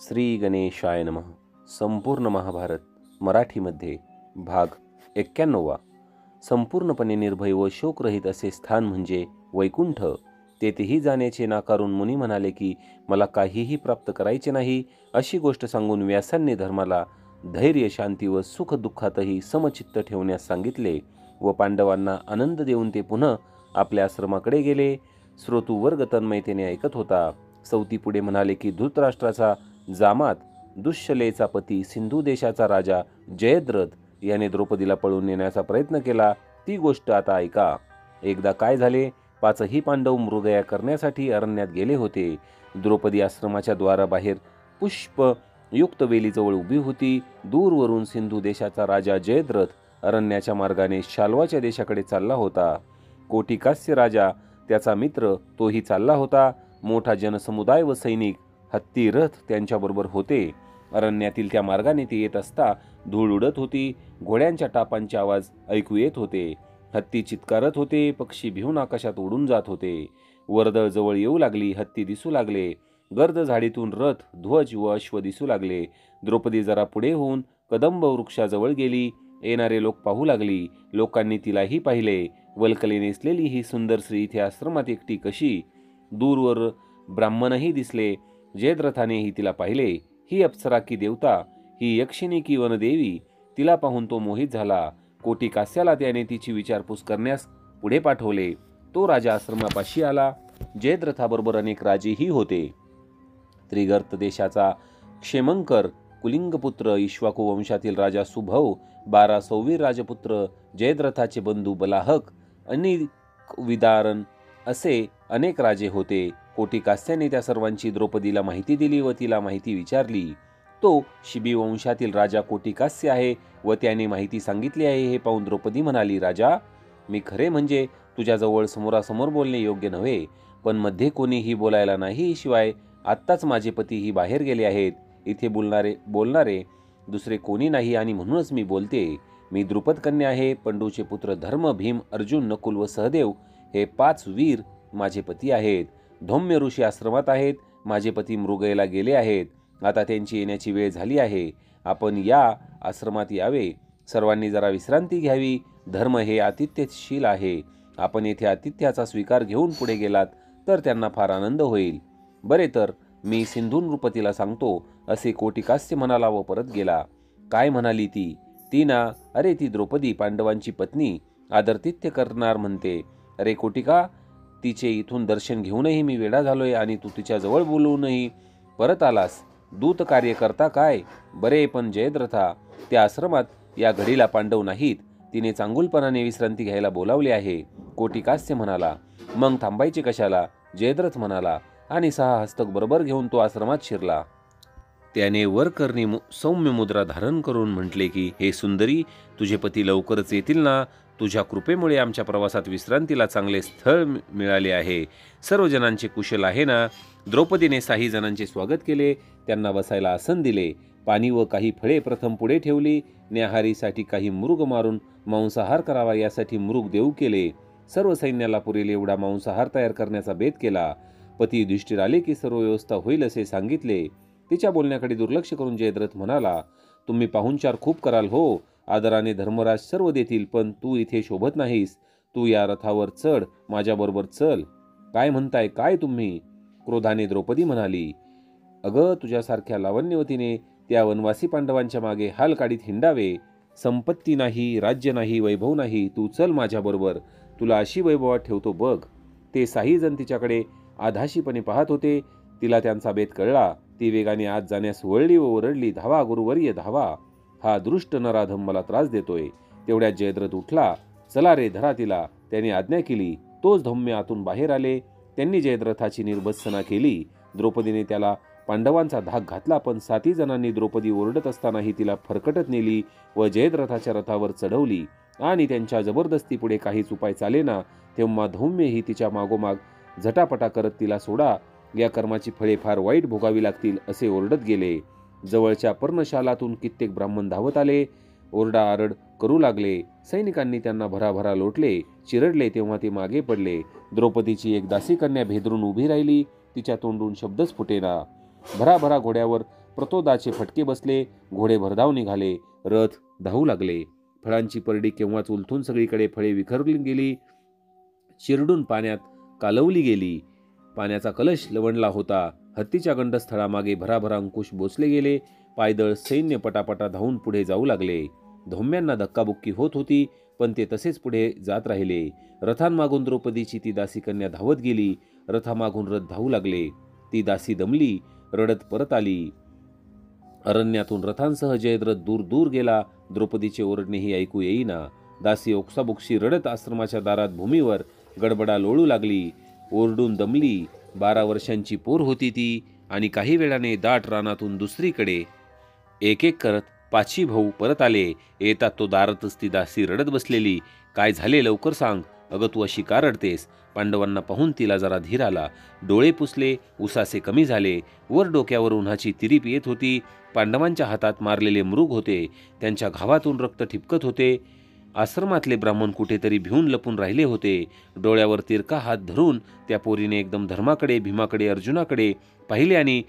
श्री गणेशाय नमः. संपूर्ण महाभारत मराठीमध्ये भाग 91. संपूर्णपणे निर्भय व शोकरहित असे स्थान म्हणजे वैकुंठ. तेथेही जाण्याचे नाकारून मुनी म्हणाले की मला काहीही प्राप्त करायचे नाही. अशी गोष्ट सांगून व्यासांनी धर्माला धैर्य, शांती व सुख दुःखातही समचित्त ठेवण्यास सांगितले व पांडवांना आनंद देऊन ते पुन्हा आपल्या आश्रमाकडे गेले. श्रोतृवर्ग तन्मयतेने ऐकत होता. सौती पुढे म्हणाले की धृतराष्ट्राचा जामात दुष्यलेचा पती सिंधू देशाचा राजा जयद्रथ याने द्रौपदीला पळून नेण्याचा प्रयत्न केला. ती गोष्ट आता ऐका. एकदा काय झाले, पाचही पांडव मृगया करण्यासाठी अरण्यात गेले होते. द्रौपदी आश्रमाच्या द्वाराबाहेर पुष्पयुक्त वेलीजवळ उभी होती. दूरवरून सिंधू देशाचा राजा जयद्रथ अरण्याच्या मार्गाने शाल्वाच्या देशाकडे चालला होता. कोटिकास्य राजा, त्याचा मित्र, तोही चालला होता. मोठा जनसमुदाय व सैनिक, हत्ती, रथ त्यांच्याबरोबर होते. अरण्यातील त्या मार्गाने ते येत असता धूळ उडत होती. घोड्यांच्या टापांचे आवाज ऐकू येत होते. हत्ती चित्कारत होते. पक्षी भिवून आकाशात उडून जात होते. वर्दळ जवळ येऊ लागली. हत्ती दिसू लागले. गर्द झाडीतून रथ, ध्वज व अश्व दिसू लागले. द्रौपदी जरा पुढे होऊन कदंब वृक्षाजवळ गेली. येणारे लोक पाहू लागली. लोकांनी तिलाही पाहिले. वल्कले नेसलेली ही सुंदर स्त्री इथे आश्रमात एकटी कशी? दूरवर ब्राह्मणही दिसले. जयद्रथानेही तिला पाहिले. ही अप्सरा की देवता? ही यक्षिणी की वनदेवी? तिला पाहून तो मोहित झाला. कोटिकास्याला त्याने तिची विचारपूस करण्यास पुढे पाठवले. तो राजा आश्रमापाशी आला. जयद्रथाबरोबर अनेक राजेही होते. त्रिगर्त देशाचा क्षेमंकर, कुलिंगपुत्र, इक्ष्वाकू वंशातील राजा सुभव, 12 सौवीर राजपुत्र, जयद्रथाचे बंधू बलाहक, अनिविदारण असे अनेक राजे होते. कोटिकास्याने त्या सर्वांची द्रौपदीला माहिती दिली व तिला माहिती विचारली. तो शिबी वंशातील राजा कोटिकास्य आहे व त्याने माहिती सांगितली आहे हे पाहून द्रौपदी म्हणाली, राजा, मी खरे म्हणजे तुझ्याजवळ समोरासमोर बोलणे योग्य नव्हे, पण मध्ये कोणीही बोलायला नाही. शिवाय आत्ताच माझे पतीही बाहेर गेले आहेत. इथे बोलणारे दुसरे कोणी नाही आणि म्हणूनच मी बोलते. मी द्रुपद कन्या आहे. पंडूचे पुत्र धर्म, भीम, अर्जुन, नकुल व सहदेव हे 5 वीर माझे पती आहेत. धौम्य ऋषी आश्रमात आहेत. माझे पती मृगयेला गेले आहेत. आता त्यांची येण्याची वेळ झाली आहे. आपण या आश्रमात यावे. सर्वांनी जरा विश्रांती घ्यावी. धर्म हे आतिथ्यशील आहे. आपण येथे आतिथ्याचा स्वीकार घेऊन पुढे गेलात तर त्यांना फार आनंद होईल. बरे, तर मी सिंधू नृपतीला सांगतो, असे कोटिकास्य म्हणाला व परत गेला. काय म्हणाली ती? ती ना, अरे ती द्रौपदी, पांडवांची पत्नी, आदरातिथ्य करणार म्हणते. अरे कोटिका, तिचे इथून दर्शन घेऊनही मी वेडा झालोय आणि तू तिच्या जवळ बोलूनही परत आलास. दूत कार्य करता काय? बरे, पण जयद्रथा, त्या आश्रमात या घडीला पांडव नाहीत. तिने चांगुलपणाने विश्रांती घ्यायला बोलावले आहे. कोटिकास्य म्हणाला. मग थांबायचे कशाला? जयद्रथ म्हणाला आणि 6 हस्तक बरोबर घेऊन तो आश्रमात शिरला. त्याने वरकरणी सौम्य मुद्रा धारण करून म्हटले की, हे सुंदरी, तुझे पती लवकरच येतील ना? तुझ्या कृपेमुळे आमच्या प्रवासात विश्रांतीला चांगले स्थळ मिळाले आहे. सर्व जणांचे कुशल आहे ना? द्रौपदीने 6 जणांचे स्वागत केले. त्यांना बसायला आसन दिले. पाणी व काही फळे प्रथम पुढे ठेवली. न्याहारीसाठी काही मृग मारून मांसाहार करावा यासाठी मृग देऊ केले. सर्व सैन्याला पुरेल एवढा मांसाहार तयार करण्याचा बेत केला. पती युधिष्ठिर आले की सर्व व्यवस्था होईल असे सांगितले. तिच्या बोलण्याकडे दुर्लक्ष करून जयद्रथ म्हणाला, तुम्ही पाहुणचार खूप कराल हो. आदराने धर्मराज सर्व देतील, पण तू इथे शोभत नाहीस. तू या रथावर चढ, माझ्याबरोबर चल. काय म्हणताय काय तुम्ही? क्रोधाने द्रौपदी म्हणाली, अगं, तुझ्यासारख्या लावण्यवतीने त्या वनवासी पांडवांच्या मागे हाल काढीत हिंडावे. संपत्ती नाही, राज्य नाही, वैभव नाही. तू चल माझ्याबरोबर. तुला अशी वैभवात ठेवतो बघ. ते 6 जण तिच्याकडे आधाशीपणे पाहत होते. तिला त्यांचा बेत कळला. ती वेगाने आत जाण्यास वळली व ओरडली, धावा गुरुवर्य धावा. हा दृष्ट नराधम मला त्रास देतोय. तेवढ्यात जयद्रथ उठला. चला रे, धरा तिला. त्याने आज्ञा केली. तोच धौम्य आतून बाहेर आले. त्यांनी जयद्रथाची निर्भत्सना केली. द्रौपदीने त्याला पांडवांचा धाक घातला, पण 7 जणांनी द्रौपदी ओरडत असतानाही तिला फरकटत नेली व जयद्रथाच्या रथावर चढवली. आणि त्यांच्या जबरदस्तीपुढे काहीच उपाय चालेना. तेव्हा धौम्यही तिच्या मागोमाग झटापटा करत, तिला सोडा, या कर्माची फळे फार वाईट भोगावी लागतील असे ओरडत गेले. जवळच्या पर्णशालातून कित्येक ब्राह्मण धावत आले. ओरडाआरड करू लागले. सैनिकांनी त्यांना भराभरा लोटले. चिरडले तेव्हा ते मागे पडले. द्रौपदीची एक दासी कन्या भेदरून उभी राहिली. तिच्या तोंडून शब्दच फुटेना. भराभरा घोड्यावर प्रतोदाचे फटके बसले, घोडे भरधाव निघाले, रथ धावू लागले. फळांची परडी केव्हाच उलथून सगळीकडे फळे विखरली गेली, चिरडून पाण्यात कालवली गेली. पाण्याचा कलश लवणला होता. हत्तीच्या गंडस्थळामागे भराभरा अंकुश बोचले गेले. पायदळ सैन्य पटापटा धावून पुढे जाऊ लागले. धोम्यांना धक्काबुक्की होत होती, पण ते तसेच पुढे जात राहिले. रथांमागून द्रौपदीची ती दासी कन्या धावत गेली. रथामागून रथ धावू लागले. ती दासी दमली, रडत परत आली. अरण्यातून रथांसह जयद्रथ दूर दूर गेला. द्रौपदीचे ओरडणेही ऐकू येईना. दासी ओक्साबोक्शी रडत आश्रमाच्या दारात भूमीवर गडबडा लोळू लागली. ओरडून दमली. 12 वर्षांची पोर होती ती, आणि काही वेळाने दाट रानातून दुसरीकडे एक एक करत 5 भाऊ परत आले. येतात तो दारातच ती दासी रडत बसलेली. काय झाले, लवकर सांग. अगं तू अशी का रडतेस? पांडवांना पाहून तिला जरा धीर आला. डोळे पुसले, उसासे कमी झाले. वर डोक्यावर उन्हाची तिरीप येत होती. पांडवांच्या हातात मारलेले मृग होते. त्यांच्या घावातून रक्त ठिपकत होते. आश्रमातले ब्राह्मण कुठेतरी भिवून लपून राहिले होते. डोळ्यावर तिरका हात धरून त्या पोरीने एकदम धर्माकडे, भीमाकडे, अर्जुनाकडे पाहिले आणि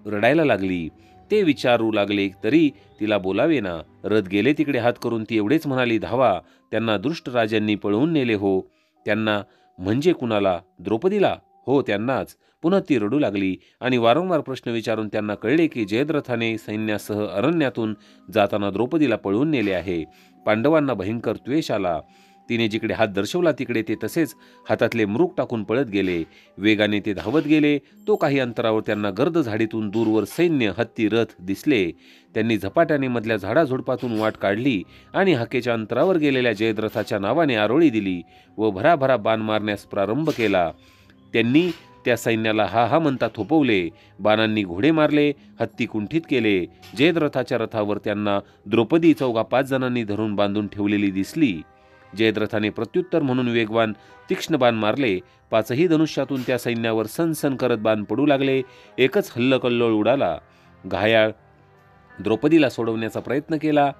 रडायला लागली. ते विचारू लागले तरी तिला बोलावे ना. रथ गेले तिकडे हात करून ती एवढेच म्हणाली, धावा. त्यांना दुष्ट राजांनी पळवून नेले हो. त्यांना म्हणजे कुणाला? द्रौपदीला? हो, त्यांनाच. पुन्हा ती रडू लागली आणि वारंवार प्रश्न विचारून त्यांना कळले की जयद्रथाने सैन्यासह अरण्यातून जाताना द्रौपदीला पळवून नेले आहे. पांडवांना भयंकर द्वेष आला. तिने जिकडे हात दर्शवला तिकडे ते तसेच हातातले मृग टाकून पळत गेले. वेगाने ते धावत गेले. तो काही अंतरावर त्यांना गर्द झाडीतून दूरवर सैन्य, हत्ती, रथ दिसले. त्यांनी झपाट्याने मधल्या झाडाझुडपातून वाट काढली आणि हाकेच्या अंतरावर गेलेल्या जयद्रथाच्या नावाने आरोळी दिली व भराभरा बाण मारण्यास प्रारंभ केला. त्यांनी त्या सैन्याला हा हा म्हणता थोपवले. बाणांनी घोडे मारले, हत्ती कुंठित केले. जयद्रथाच्या रथावर त्यांना द्रौपदी 4-5 जणांनी धरून बांधून ठेवलेली दिसली. जयद्रथाने प्रत्युत्तर म्हणून वेगवान तीक्ष्ण बाण मारले. 5ही धनुष्यातून त्या सैन्यावर सनसन करत बाण पडू लागले. एकच हल्लकल्लोळ उडाला. घायाळ द्रौपदीला सोडवण्याचा प्रयत्न केला,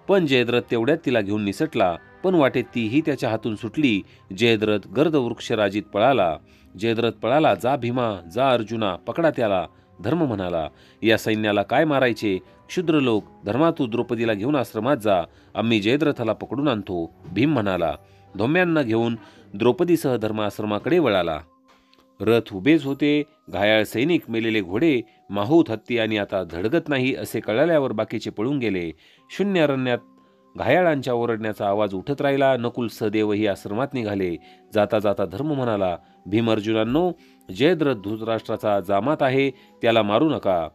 पण जयद्रथ तेवढ्यात तिला घेऊन निसटला. पण वाटेत तीही त्याच्या हातून सुटली. जयद्रथ गर्द वृक्षराजीत पळाला. जयद्रथ पळाला. जा भीमा, जा अर्जुना, पकडा त्याला. धर्म म्हणाला, या सैन्याला काय मारायचे? क्षुद्र लोक, धर्मा तू द्रौपदीला घेऊन आश्रमात जा. आम्ही जयद्रथाला पकडून आणतो. भीम म्हणाला. धोम्यांना घेऊन द्रौपदीसह धर्म आश्रमाकडे वळाला. रथ उभेच होते. घायाळ सैनिक, मेलेले घोडे, माहूत हत्ती आणि आता धडगत नाही असे कळल्यावर बाकीचे पळून गेले. शून्य अरण्यात घायाळांच्या ओरडण्याचा आवाज उठत राहिला. नकुल सहदेवही आश्रमात निघाले. जाता जाता धर्म म्हणाला, भीम अर्जुनांनो, जयद्रथ धृतराष्ट्राचा जामात आहे, त्याला मारू नका.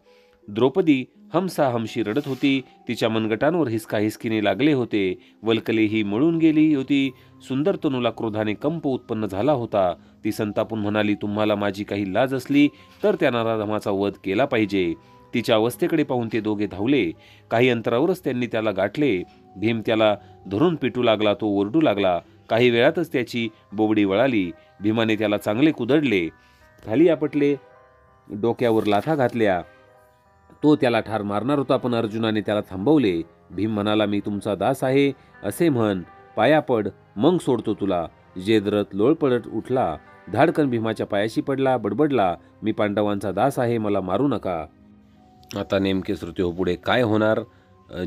द्रौपदी हमसाहमशी रडत होती. तिच्या मनगटांवर हिसकाहिसकीने लागले होते. वल्कलेही मळून गेली होती. सुंदर तनूला क्रोधाने कंप उत्पन्न झाला होता. ती संतापून म्हणाली, तुम्हाला माझी काही लाज असली तर त्या नराधमाचा वध केला पाहिजे. तिच्या अवस्थेकडे पाहून ते दोघे धावले. काही अंतरावरच त्यांनी त्याला गाठले. भीम त्याला धरून पिटू लागला. तो ओरडू लागला. काही वेळातच त्याची बोबडी वळाली. भीमाने त्याला चांगले कुदडले, खाली आपटले, डोक्यावर लाथा घातल्या. तो त्याला ठार मारणार होता, पण अर्जुनाने त्याला थांबवले. भीम म्हणाला, मी तुमचा दास आहे असे म्हण, पाया पड, मग सोडतो तुला. जयद्रथ लोळपळत उठला. धाडकन भीमाच्या पायाशी पडला. बडबडला, मी पांडवांचा दास आहे, मला मारू नका. आता नेमके श्रुती हो पुढे काय होणार?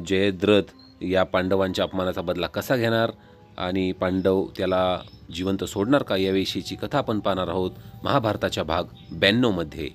जयद्रथ या पांडवांच्या अपमानाचा बदला कसा घेणार आणि पांडव त्याला जिवंत सोडणार का, याविषयीची कथा आपण पाहणार आहोत महाभारताच्या भाग 92 मध्ये.